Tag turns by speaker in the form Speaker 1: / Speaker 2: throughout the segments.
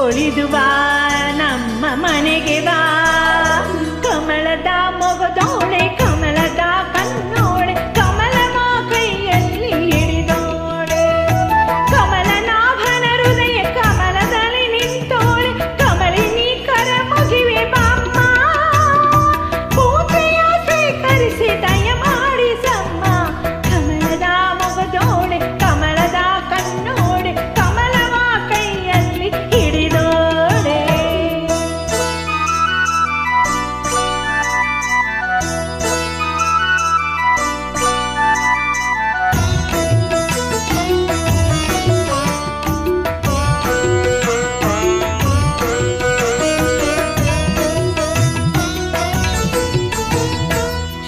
Speaker 1: ಒಳಿದು ಬಾ ನಮ್ಮ ಮನೆಗೆ ಬಾ. ಕಮಲದ ಮೊಗದೋಳೆ ಕಮಲದ ಕಣ್ಣೋಳೆ ಕಮಲವ ಕೈಯಲ್ಲಿ ಹಿಡಿದೋಳೆ. ಕಮಲನಾಭನ ಹೃದಯ ಕಮಲದಲ್ಲಿ ನಿಂತೋಳೆ ಕಮಲಿನಿ ಕರ ಮುಗಿವೆ ಬಾಮ್ಮ. ಪೂಜೆಯ ಸ್ವೀಕರಿಸಿ ದಯ ಮಾಡಿಸಮ್ಮ. ಕಮಲದ ಮೊಗದೋಳೆ ಕಮಲದ ಕಣ್ಣೋಳೆ ಕಮಲವ ಕೈಯಲ್ಲಿ ಹಿಡಿದೋಳೆ.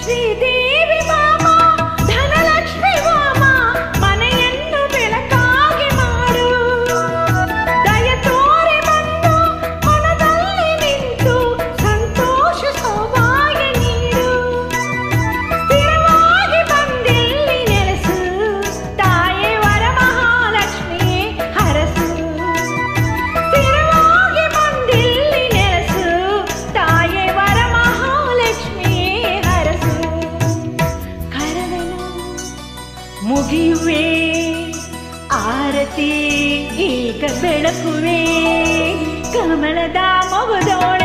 Speaker 1: ಶ್ರೀದೇವಿ ವಾಮ ಧನಲಕ್ಷ್ಮಿ ವಾಮ ಮನೆಯನ್ನು ಬೆಳಕಾಗಿ ಮಾಡು. ದಯ ತೋರಿ ಬಂದು ಮನದಲ್ಲಿ ನಿಂತು ಸಂತೋಷ ಸೌಭಾಗ್ಯ ನೀಡು. ಸ್ಥಿರವಾಗಿ ಬಂದಿಲ್ಲಿ ನೆಲೆಸು ತಾಯೇ ವರಮಹಾಲಕ್ಷ್ಮಿಯೇ ಹರಸು. ಸ್ಥಿರವಾಗಿ ಬಂದಿಲ್ಲಿ ನೆಲೆಸು ತಾಯೇ ವರಮಹಾಲಕ್ಷ್ಮಿಯೇ ಹರಸು. ಕರದನು ಮುಗಿಯುವೆ ಆರತಿ ಈಗ ಬೆಳಕುವೆ. ಕಮಲದ ಮೊಗದೋಳೆ